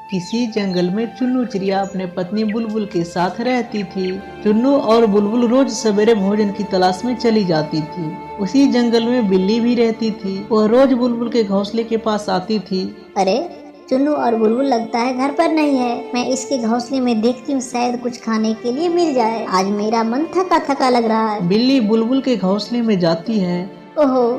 किसी जंगल में चुन्नू चिड़िया अपने पत्नी बुलबुल के साथ रहती थी। चुन्नू और बुलबुल रोज सवेरे भोजन की तलाश में चली जाती थी। उसी जंगल में बिल्ली भी रहती थी। वह रोज बुलबुल के घोंसले के पास आती थी। अरे चुन्नू और बुलबुल लगता है घर पर नहीं है। मैं इसके घोंसले में देखती हूँ, शायद कुछ खाने के लिए मिल जाए। आज मेरा मन थका थका लग रहा है। बिल्ली बुलबुल के घोंसले में जाती है। ओहो,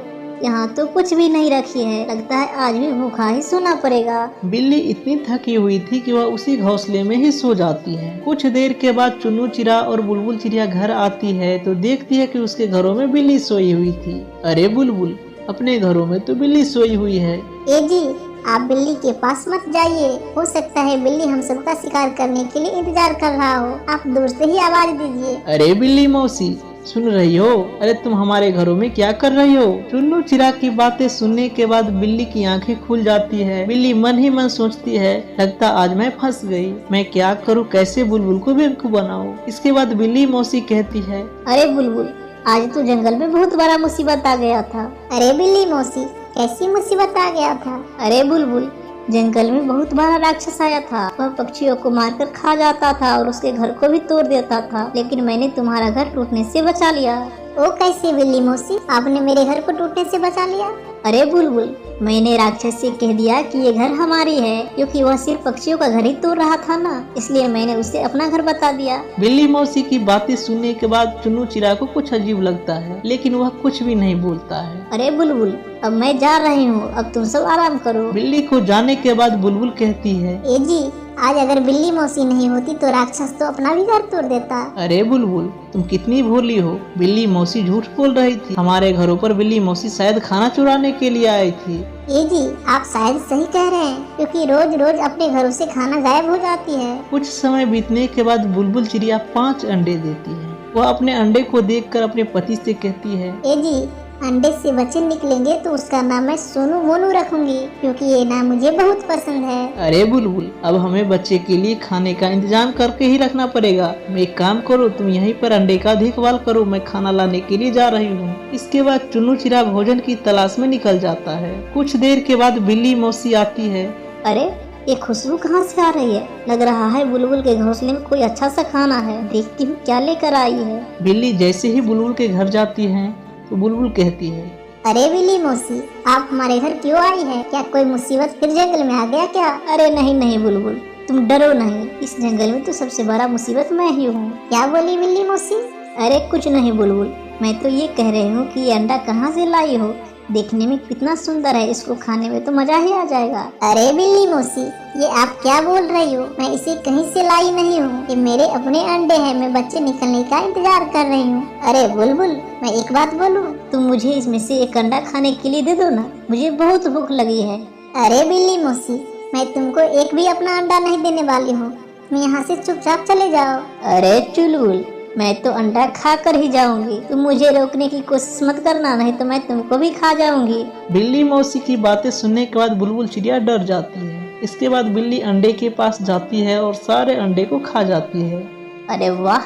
यहाँ तो कुछ भी नहीं रखी है। लगता है आज भी भूखा ही सोना पड़ेगा। बिल्ली इतनी थकी हुई थी कि वह उसी घोंसले में ही सो जाती है। कुछ देर के बाद चुन्नू चिड़ा और बुलबुल चिड़िया घर आती है तो देखती है कि उसके घरों में बिल्ली सोई हुई थी। अरे बुलबुल, अपने घरों में तो बिल्ली सोई हुई है। ए जी, आप बिल्ली के पास मत जाइए। हो सकता है बिल्ली हम सबका शिकार करने के लिए इंतजार कर रहा हो। आप दूर से ही आवाज दीजिए। अरे बिल्ली मौसी, सुन रही हो? अरे तुम हमारे घरों में क्या कर रही हो? चुन्नू चिड़ा की बातें सुनने के बाद बिल्ली की आंखें खुल जाती है। बिल्ली मन ही मन सोचती है, लगता आज मैं फंस गई। मैं क्या करूं, कैसे बुलबुल को बेवकूफ बनाऊं? इसके बाद बिल्ली मौसी कहती है, अरे बुलबुल, आज तो जंगल में बहुत बड़ा मुसीबत आ गया था। अरे बिल्ली मौसी, कैसी मुसीबत आ गया था? अरे बुलबुल, जंगल में बहुत बड़ा राक्षस आया था। वह पक्षियों को मारकर खा जाता था और उसके घर को भी तोड़ देता था, लेकिन मैंने तुम्हारा घर टूटने से बचा लिया। वो कैसे बिल्ली मौसी, आपने मेरे घर को टूटने से बचा लिया? अरे बुलबुल, मैंने राक्षस से कह दिया कि ये घर हमारी है, क्योंकि वह सिर्फ पक्षियों का घर ही तोड़ रहा था ना, इसलिए मैंने उसे अपना घर बता दिया। बिल्ली मौसी की बातें सुनने के बाद चुन्नू चिड़ा को कुछ अजीब लगता है, लेकिन वह कुछ भी नहीं बोलता है। अरे बुलबुल, अब मैं जा रही हूँ, अब तुम सब आराम करो। बिल्ली को जाने के बाद बुलबुल कहती है, ए जी, आज अगर बिल्ली मौसी नहीं होती तो राक्षस तो अपना भी घर तोड़ देता। अरे बुलबुल, तुम कितनी भोली हो। बिल्ली मौसी झूठ बोल रही थी। हमारे घरों पर बिल्ली मौसी शायद खाना चुराने के लिए आई थी। ए जी, आप शायद सही कह रहे हैं, क्योंकि रोज रोज अपने घरों से खाना गायब हो जाती है। कुछ समय बीतने के बाद बुलबुल चिड़िया 5 अंडे देती है। वह अपने अंडे को देखकर अपने पति से कहती है, ए जी, अंडे से बच्चे निकलेंगे तो उसका नाम मैं सोनू मोनू रखूंगी, क्योंकि ये नाम मुझे बहुत पसंद है। अरे बुलबुल, अब हमें बच्चे के लिए खाने का इंतजाम करके ही रखना पड़ेगा। मैं एक काम करो, तुम यहीं पर अंडे का देखभाल करो, मैं खाना लाने के लिए जा रही हूँ। इसके बाद चुन्नू चिड़ा भोजन की तलाश में निकल जाता है। कुछ देर के बाद बिल्ली मौसी आती है। अरे ये खुशबू कहाँ से आ रही है? लग रहा है बुलबुल के घोंसले में कोई अच्छा सा खाना है। देखती हूँ क्या लेकर आई है। बिल्ली जैसे ही बुलबुल के घर जाती है तो बुलबुल कहती है, अरे बिल्ली मौसी, आप हमारे घर क्यों आई है? क्या कोई मुसीबत फिर जंगल में आ गया क्या? अरे नहीं नहीं बुलबुल, तुम डरो नहीं, इस जंगल में तो सबसे बड़ा मुसीबत मैं ही हूँ। क्या बोली बिल्ली मौसी? अरे कुछ नहीं बुलबुल, मैं तो ये कह रही हूँ कि ये अंडा कहाँ से लाई हो? देखने में कितना सुंदर है, इसको खाने में तो मजा ही आ जाएगा। अरे बिल्ली मौसी, ये आप क्या बोल रही हो? मैं इसे कहीं से लाई नहीं हूँ, ये मेरे अपने अंडे हैं। मैं बच्चे निकलने का इंतजार कर रही हूँ। अरे बुलबुल, मैं एक बात बोलूँ, तुम मुझे इसमें से एक अंडा खाने के लिए दे दो ना, मुझे बहुत भूख लगी है। अरे बिल्ली मौसी, मैं तुमको एक भी अपना अंडा नहीं देने वाली हूँ, तुम यहाँ से चुपचाप चले जाओ। अरे चुलबुल, मैं तो अंडा खा कर ही जाऊंगी, तुम मुझे रोकने की कोशिश मत करना, नहीं तो मैं तुमको भी खा जाऊंगी। बिल्ली मौसी की बातें सुनने के बाद बुलबुल चिड़िया डर जाती है। इसके बाद बिल्ली अंडे के पास जाती है और सारे अंडे को खा जाती है। अरे वाह,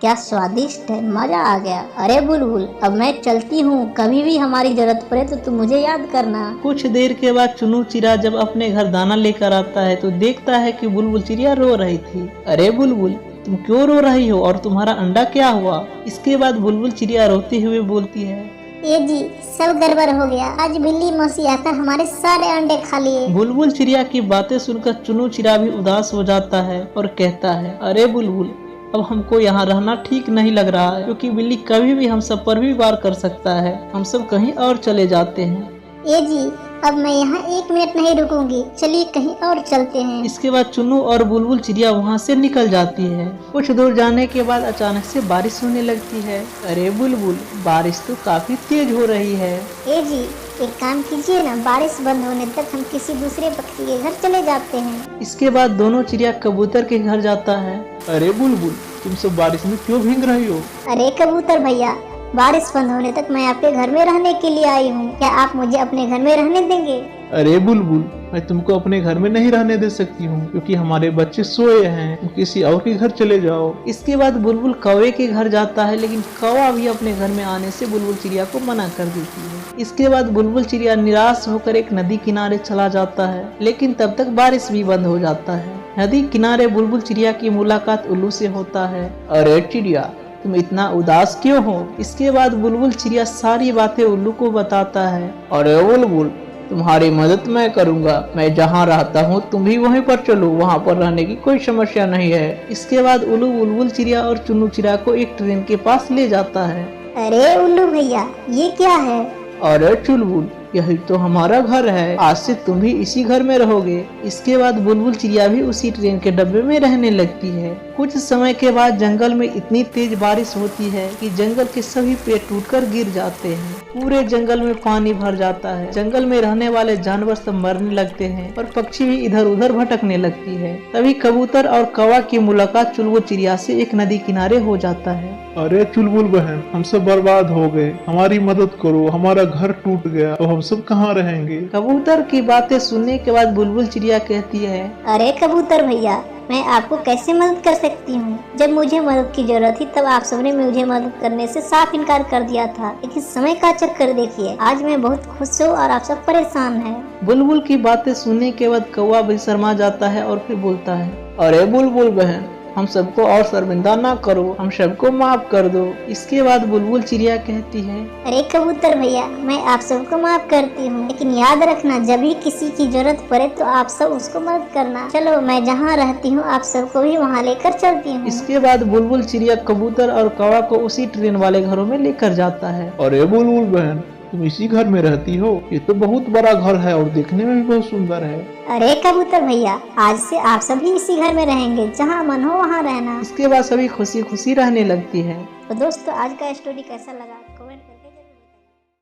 क्या स्वादिष्ट है, मजा आ गया। अरे बुलबुल, अब मैं चलती हूँ, कभी भी हमारी जरूरत पड़े तो तुम मुझे याद करना। कुछ देर के बाद चुन्नू चिड़ा जब अपने घर दाना लेकर आता है तो देखता है कि बुलबुल चिड़िया रो रही थी। अरे बुलबुल, तुम क्यों रो रही हो और तुम्हारा अंडा क्या हुआ? इसके बाद बुलबुल चिड़िया रोते हुए बोलती है, ये जी, सब गड़बड़ हो गया। आज बिल्ली मौसी आकर हमारे सारे अंडे खा लिए। बुलबुल चिड़िया की बातें सुनकर चुन्नू चिड़ा भी उदास हो जाता है और कहता है, अरे बुलबुल, अब हमको यहाँ रहना ठीक नहीं लग रहा है, क्योंकि बिल्ली कभी भी हम सब पर भी वार कर सकता है। हम सब कहीं और चले जाते हैं। ये जी, अब मैं यहाँ 1 मिनट नहीं रुकूंगी, चलिए कहीं और चलते हैं। इसके बाद चुन्नू और बुलबुल चिड़िया वहाँ से निकल जाती है। कुछ दूर जाने के बाद अचानक से बारिश होने लगती है। अरे बुलबुल, बारिश तो काफी तेज हो रही है। ये जी, एक काम कीजिए ना, बारिश बंद होने तक हम किसी दूसरे पक्षी के घर चले जाते हैं। इसके बाद दोनों चिड़िया कबूतर के घर जाता है। अरे बुलबुल, तुम सब बारिश में क्यों भीग रही हो? अरे कबूतर भैया, बारिश बंद होने तक मैं आपके घर में रहने के लिए आई हूँ, क्या आप मुझे अपने घर में रहने देंगे? अरे बुलबुल, मैं तुमको अपने घर में नहीं रहने दे सकती हूँ क्योंकि हमारे बच्चे सोए हैं। तुम किसी और के घर चले जाओ। इसके बाद बुलबुल कौवे के घर जाता है, लेकिन कौवा भी अपने घर में आने से बुलबुल चिड़िया को मना कर देती है। इसके बाद बुलबुल चिड़िया निराश होकर एक नदी किनारे चला जाता है, लेकिन तब तक बारिश भी बंद हो जाता है। नदी किनारे बुलबुल चिड़िया की मुलाकात उल्लू से होता है। अरे चिड़िया, तुम इतना उदास क्यों हो? इसके बाद बुलबुल चिड़िया सारी बातें उल्लू को बताता है। अरे बुलबुल, तुम्हारी मदद मैं करूंगा। मैं जहाँ रहता हूँ तुम भी वहीं पर चलो, वहाँ पर रहने की कोई समस्या नहीं है। इसके बाद उल्लू बुलबुल चिड़िया और चुन्नू चिड़िया को एक ट्रेन के पास ले जाता है। अरे उल्लू भैया, ये क्या है? अरे चुलबुल, यही तो हमारा घर है। आज से तुम भी इसी घर में रहोगे। इसके बाद बुलबुल चिड़िया भी उसी ट्रेन के डब्बे में रहने लगती है। कुछ समय के बाद जंगल में इतनी तेज बारिश होती है कि जंगल के सभी पेड़ टूटकर गिर जाते हैं। पूरे जंगल में पानी भर जाता है। जंगल में रहने वाले जानवर सब मरने लगते हैं और पक्षी भी इधर उधर भटकने लगती है। तभी कबूतर और कौवा की मुलाकात चुलबुल चिड़िया से एक नदी किनारे हो जाता है। अरे चुलबुल बहन, हम सब बर्बाद हो गए, हमारी मदद करो। हमारा घर टूट गया, तो हम सब कहाँ रहेंगे? कबूतर की बातें सुनने के बाद बुलबुल चिड़िया कहती है, अरे कबूतर भैया, मैं आपको कैसे मदद कर सकती हूँ? जब मुझे मदद की जरूरत थी तब आप सबने मुझे मदद करने से साफ इनकार कर दिया था। लेकिन समय का चक्कर देखिए, आज मैं बहुत खुश हूँ और आप सब परेशान हैं। बुलबुल की बातें सुनने के बाद कौवा भी शर्मा जाता है और फिर बोलता है, अरे बुलबुल बहन, हम सबको और शर्मिंदा ना करो, हम सबको माफ कर दो। इसके बाद बुलबुल चिड़िया कहती है, अरे कबूतर भैया, मैं आप सबको माफ करती हूँ, लेकिन याद रखना जब भी किसी की जरूरत पड़े तो आप सब उसको मदद करना। चलो, मैं जहाँ रहती हूँ आप सबको भी वहाँ लेकर चलती हूँ। इसके बाद बुलबुल चिड़िया कबूतर और कौवा को उसी ट्रेन वाले घरों में लेकर जाता है। अरे बुलबुल बहन, तुम इसी घर में रहती हो? ये तो बहुत बड़ा घर है और देखने में भी बहुत सुंदर है। अरे कबूतर भैया, आज से आप सभी इसी घर में रहेंगे, जहाँ मन हो वहाँ रहना। इसके बाद सभी खुशी खुशी रहने लगती है। तो दोस्तों, आज का स्टोरी कैसा लगा?